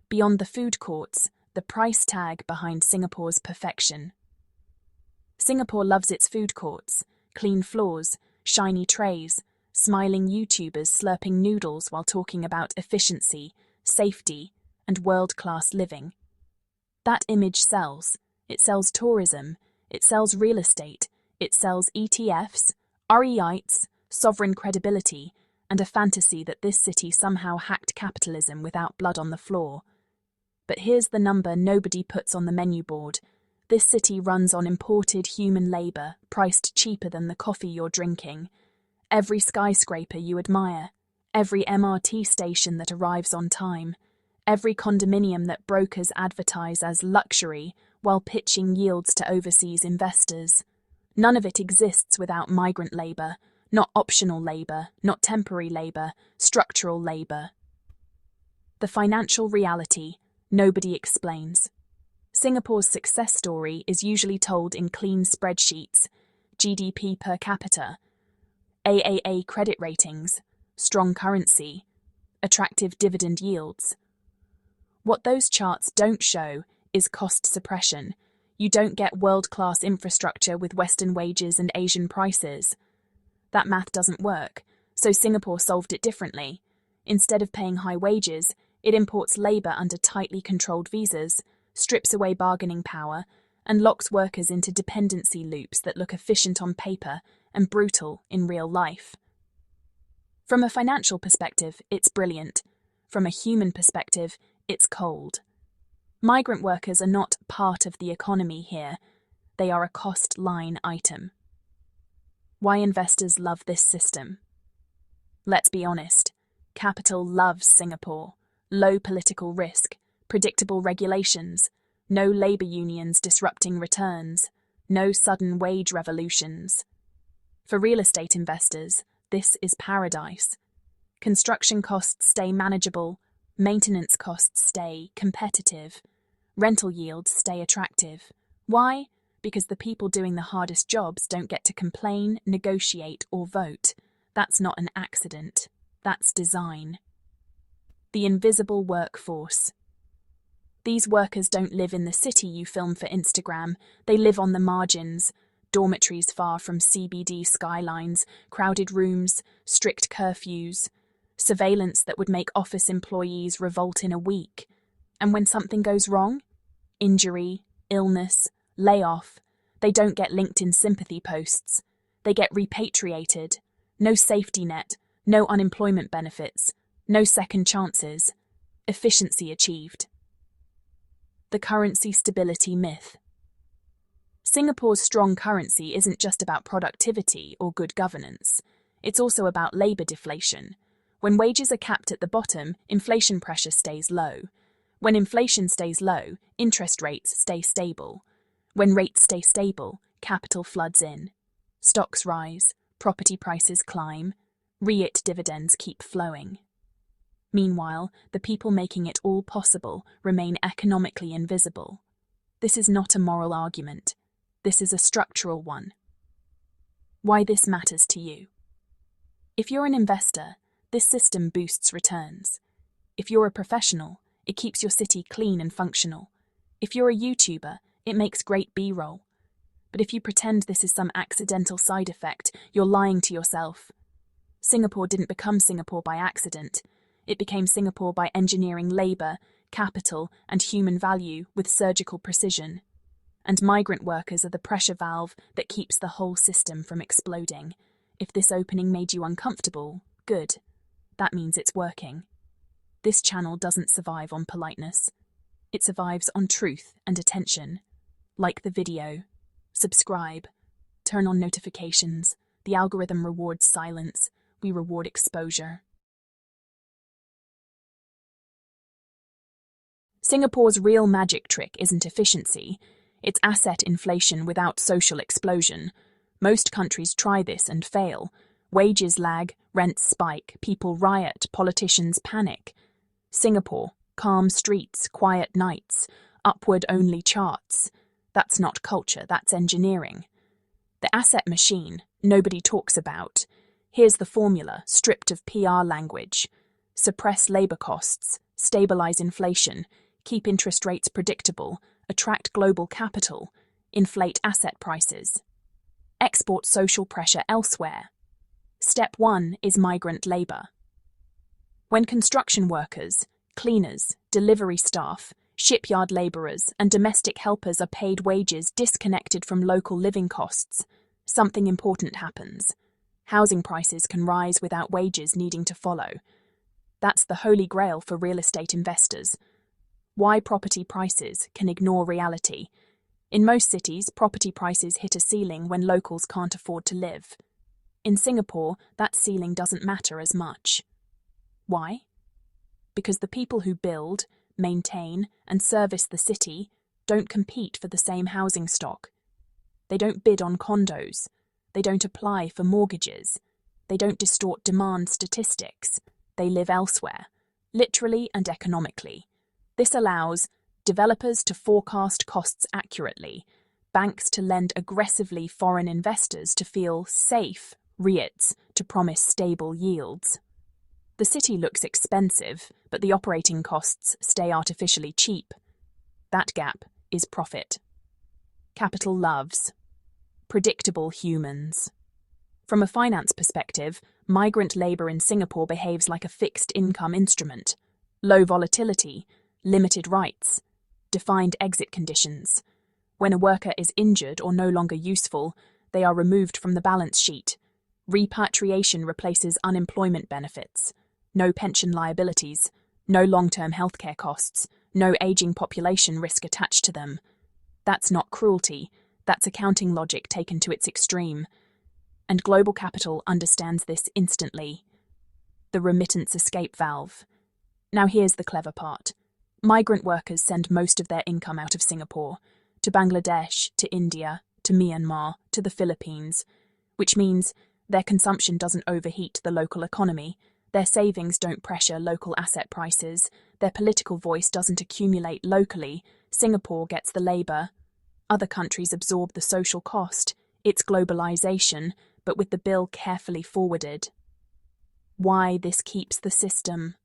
Beyond the food courts, the price tag behind Singapore's perfection. Singapore loves its food courts, clean floors, shiny trays, smiling YouTubers slurping noodles while talking about efficiency, safety, and world-class living. That image sells. It sells tourism, it sells real estate, it sells ETFs, REITs, sovereign credibility, and a fantasy that this city somehow hacked capitalism without blood on the floor. But here's the number nobody puts on the menu board. This city runs on imported human labour, priced cheaper than the coffee you're drinking. Every skyscraper you admire, every MRT station that arrives on time, every condominium that brokers advertise as luxury while pitching yields to overseas investors. None of it exists without migrant labour, not optional labour, not temporary labour, structural labour. The financial reality nobody explains. Singapore's success story is usually told in clean spreadsheets: GDP per capita, AAA credit ratings, strong currency, attractive dividend yields. What those charts don't show is cost suppression. You don't get world-class infrastructure with Western wages and Asian prices. That math doesn't work, so Singapore solved it differently. Instead of paying high wages, it imports labour under tightly controlled visas, strips away bargaining power, and locks workers into dependency loops that look efficient on paper and brutal in real life. From a financial perspective, it's brilliant. From a human perspective, it's cold. Migrant workers are not part of the economy here. They are a cost line item. Why investors love this system? Let's be honest. Capital loves Singapore. Low political risk, predictable regulations, no labour unions disrupting returns, no sudden wage revolutions. For real estate investors, this is paradise. Construction costs stay manageable, maintenance costs stay competitive, rental yields stay attractive. Why? Because the people doing the hardest jobs don't get to complain, negotiate, or vote. That's not an accident. That's design. The invisible workforce. These workers don't live in the city you film for Instagram. They live on the margins. Dormitories far from CBD skylines, crowded rooms, strict curfews, surveillance that would make office employees revolt in a week. And when something goes wrong, injury, illness, layoff, they don't get LinkedIn sympathy posts. They get repatriated. No safety net, no unemployment benefits, no second chances. Efficiency achieved. The currency stability myth. Singapore's strong currency isn't just about productivity or good governance. It's also about labour deflation. When wages are capped at the bottom, inflation pressure stays low. When inflation stays low, interest rates stay stable. When rates stay stable, capital floods in. Stocks rise, property prices climb, REIT dividends keep flowing. Meanwhile, the people making it all possible remain economically invisible. This is not a moral argument. This is a structural one. Why this matters to you? If you're an investor, this system boosts returns. If you're a professional, it keeps your city clean and functional. If you're a YouTuber, it makes great B-roll. But if you pretend this is some accidental side effect, you're lying to yourself. Singapore didn't become Singapore by accident. It became Singapore by engineering labour, capital, and human value with surgical precision. And migrant workers are the pressure valve that keeps the whole system from exploding. If this opening made you uncomfortable, good. That means it's working. This channel doesn't survive on politeness. It survives on truth and attention. Like the video. Subscribe. Turn on notifications. The algorithm rewards silence. We reward exposure. Singapore's real magic trick isn't efficiency. It's asset inflation without social explosion. Most countries try this and fail. Wages lag, rents spike, people riot, politicians panic. Singapore, calm streets, quiet nights, upward-only charts. That's not culture, that's engineering. The asset machine, nobody talks about. Here's the formula, stripped of PR language. Suppress labour costs, stabilize inflation, keep interest rates predictable, attract global capital, inflate asset prices. Export social pressure elsewhere. Step 1 is migrant labor. When construction workers, cleaners, delivery staff, shipyard laborers, and domestic helpers are paid wages disconnected from local living costs, something important happens. Housing prices can rise without wages needing to follow. That's the holy grail for real estate investors. Why property prices can ignore reality. In most cities, property prices hit a ceiling when locals can't afford to live. In Singapore, that ceiling doesn't matter as much. Why? Because the people who build, maintain, and service the city don't compete for the same housing stock. They don't bid on condos. They don't apply for mortgages. They don't distort demand statistics. They live elsewhere, literally and economically. This allows developers to forecast costs accurately, banks to lend aggressively, foreign investors to feel safe, REITs to promise stable yields. The city looks expensive, but the operating costs stay artificially cheap. That gap is profit. Capital loves predictable humans. From a finance perspective, migrant labor in Singapore behaves like a fixed income instrument. Low volatility, limited rights, defined exit conditions. When a worker is injured or no longer useful, they are removed from the balance sheet. Repatriation replaces unemployment benefits. No pension liabilities, no long-term healthcare costs, no aging population risk attached to them. That's not cruelty, that's accounting logic taken to its extreme. And global capital understands this instantly. The remittance escape valve. Now here's the clever part. Migrant workers send most of their income out of Singapore, to Bangladesh, to India, to Myanmar, to the Philippines, which means their consumption doesn't overheat the local economy, their savings don't pressure local asset prices, their political voice doesn't accumulate locally, Singapore gets the labour. Other countries absorb the social cost. It's globalisation, but with the bill carefully forwarded. Why this keeps the system?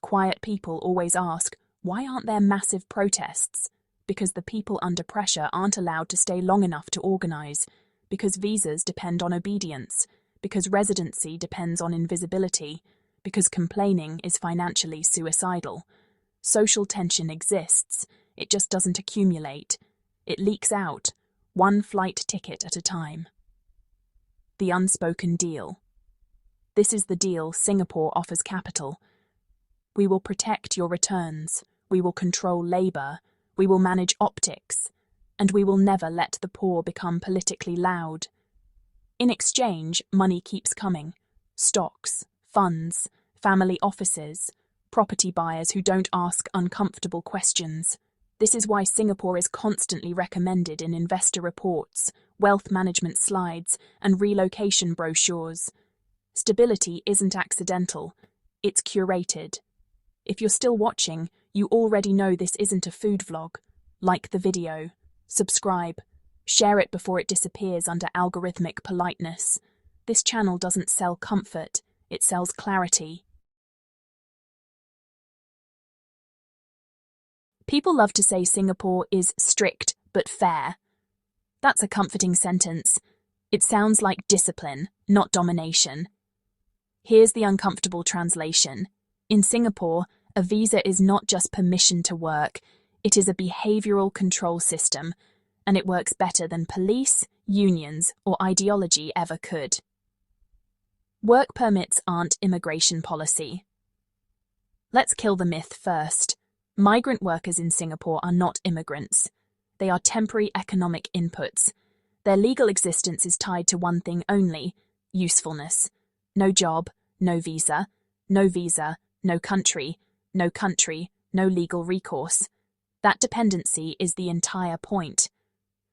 Quiet people always ask, why aren't there massive protests? Because the people under pressure aren't allowed to stay long enough to organise, because visas depend on obedience, because residency depends on invisibility, because complaining is financially suicidal. Social tension exists, it just doesn't accumulate. It leaks out, one flight ticket at a time. The unspoken deal. This is the deal Singapore offers capital. We will protect your returns, we will control labour, we will manage optics, and we will never let the poor become politically loud. In exchange, money keeps coming. Stocks, funds, family offices, property buyers who don't ask uncomfortable questions. This is why Singapore is constantly recommended in investor reports, wealth management slides, and relocation brochures. Stability isn't accidental, it's curated. If you're still watching, you already know this isn't a food vlog. Like the video, subscribe, share it before it disappears under algorithmic politeness. This channel doesn't sell comfort, it sells clarity. People love to say Singapore is strict but fair. That's a comforting sentence. It sounds like discipline, not domination. Here's the uncomfortable translation. In Singapore, a visa is not just permission to work, it is a behavioural control system, and it works better than police, unions, or ideology ever could. Work permits aren't immigration policy. Let's kill the myth first. Migrant workers in Singapore are not immigrants. They are temporary economic inputs. Their legal existence is tied to one thing only: usefulness. No job, no visa, no visa, no country, no country, no legal recourse. That dependency is the entire point.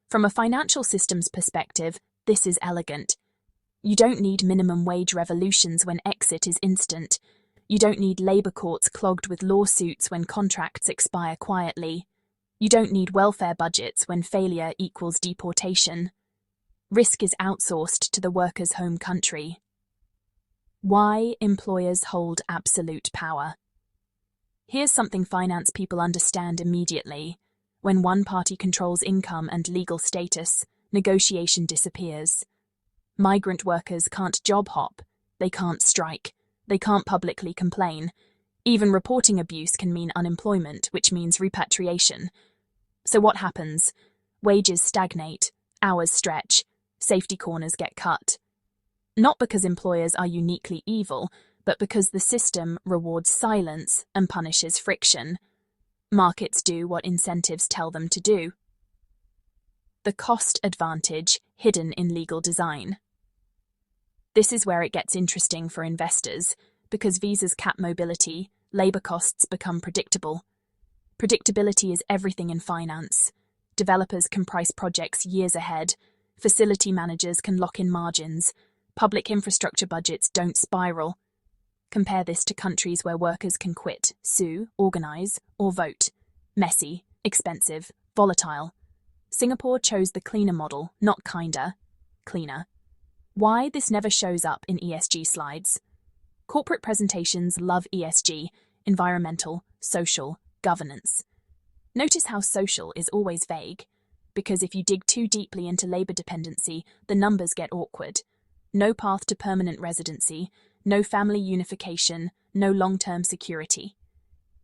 From a financial systems perspective, this is elegant. You don't need minimum wage revolutions when exit is instant. You don't need labour courts clogged with lawsuits when contracts expire quietly. You don't need welfare budgets when failure equals deportation. Risk is outsourced to the worker's home country. Why employers hold absolute power? Here's something finance people understand immediately. When one party controls income and legal status, negotiation disappears. Migrant workers can't job hop, they can't strike, they can't publicly complain. Even reporting abuse can mean unemployment, which means repatriation. So what happens? Wages stagnate, hours stretch, safety corners get cut. Not because employers are uniquely evil, but because the system rewards silence and punishes friction. Markets do what incentives tell them to do. The cost advantage hidden in legal design. This is where it gets interesting for investors, because visas cap mobility, labour costs become predictable. Predictability is everything in finance. Developers can price projects years ahead, facility managers can lock in margins, public infrastructure budgets don't spiral. Compare this to countries where workers can quit, sue, organise, or vote. Messy, expensive, volatile. Singapore chose the cleaner model, not kinder, cleaner. Why this never shows up in ESG slides? Corporate presentations love ESG, environmental, social, governance. Notice how social is always vague, because if you dig too deeply into labour dependency, the numbers get awkward. No path to permanent residency, no family unification, no long-term security.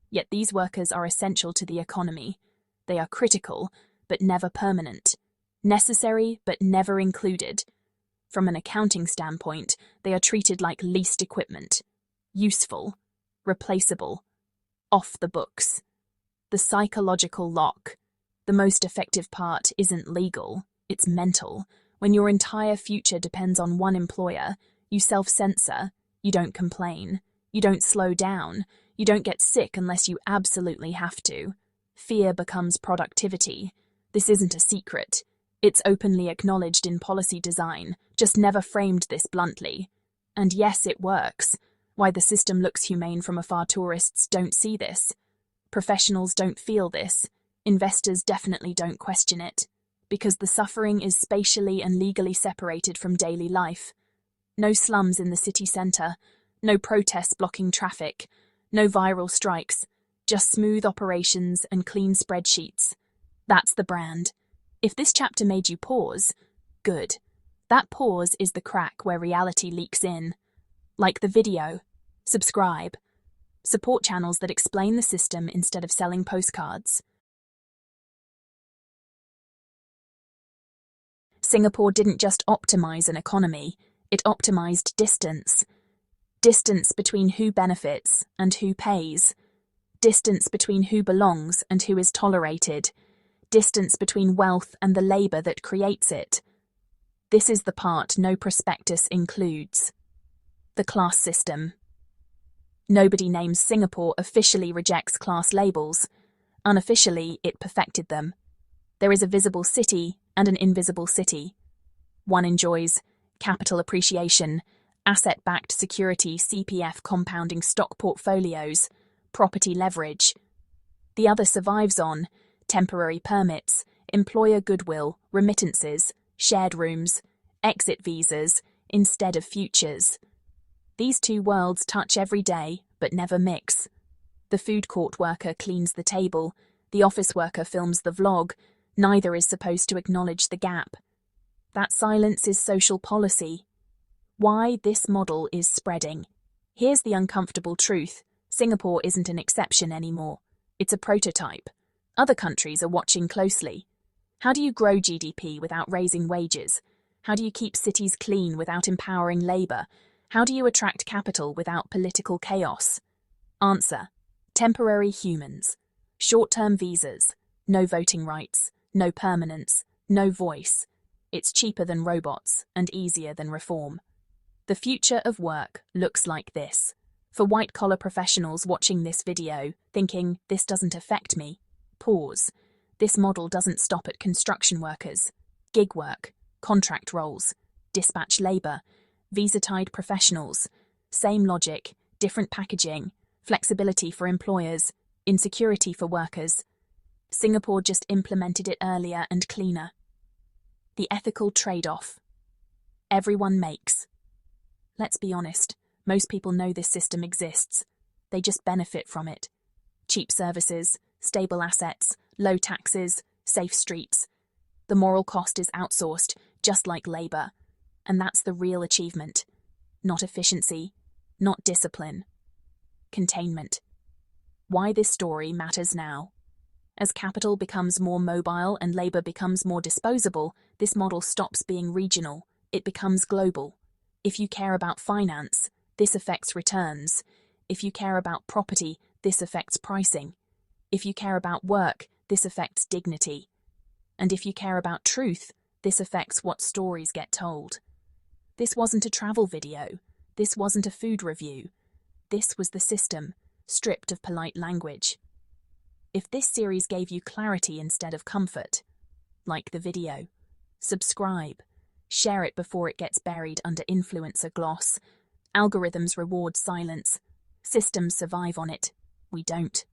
Yet these workers are essential to the economy. They are critical, but never permanent. Necessary, but never included. From an accounting standpoint, they are treated like leased equipment. Useful, replaceable, off the books. The psychological lock. The most effective part isn't legal, it's mental. When your entire future depends on one employer, you self-censor, you don't complain, you don't slow down, you don't get sick unless you absolutely have to. Fear becomes productivity. This isn't a secret. It's openly acknowledged in policy design, just never framed this bluntly. And yes, it works. Why the system looks humane from afar, tourists don't see this. Professionals don't feel this. Investors definitely don't question it. Because the suffering is spatially and legally separated from daily life. No slums in the city centre, no protests blocking traffic, no viral strikes, just smooth operations and clean spreadsheets. That's the brand. If this chapter made you pause, good. That pause is the crack where reality leaks in. Like the video, subscribe, support channels that explain the system instead of selling postcards. Singapore didn't just optimize an economy, it optimized distance. Distance between who benefits and who pays. Distance between who belongs and who is tolerated. Distance between wealth and the labour that creates it. This is the part no prospectus includes. The class system. Nobody names Singapore officially rejects class labels. Unofficially, it perfected them. There is a visible city and an invisible city. One enjoys capital appreciation, asset-backed security, CPF compounding stock portfolios, property leverage. The other survives on temporary permits, employer goodwill, remittances, shared rooms, exit visas, instead of futures. These two worlds touch every day, but never mix. The food court worker cleans the table, the office worker films the vlog, neither is supposed to acknowledge the gap. That silence is social policy. Why this model is spreading. Here's the uncomfortable truth. Singapore isn't an exception anymore. It's a prototype. Other countries are watching closely. How do you grow GDP without raising wages? How do you keep cities clean without empowering labour? How do you attract capital without political chaos? Answer: temporary humans. Short-term visas. No voting rights. No permanence. No voice. It's cheaper than robots and easier than reform. The future of work looks like this. For white-collar professionals watching this video, thinking, this doesn't affect me, pause. This model doesn't stop at construction workers. Gig work, contract roles, dispatch labour, visa-tied professionals. Same logic, different packaging, flexibility for employers, insecurity for workers. Singapore just implemented it earlier and cleaner. The ethical trade-off. Everyone makes. Let's be honest, most people know this system exists. They just benefit from it. cheap services, stable assets, low taxes, safe streets. The moral cost is outsourced, just like labor. And that's the real achievement. Not efficiency, not discipline. Containment. Why this story matters now. As capital becomes more mobile and labor becomes more disposable, this model stops being regional. It becomes global. If you care about finance, this affects returns. If you care about property, this affects pricing. If you care about work, this affects dignity. And if you care about truth, this affects what stories get told. This wasn't a travel video. This wasn't a food review. This was the system, stripped of polite language. If this series gave you clarity instead of comfort, like the video, subscribe, share it before it gets buried under influencer gloss. Algorithms reward silence. Systems survive on it. We don't.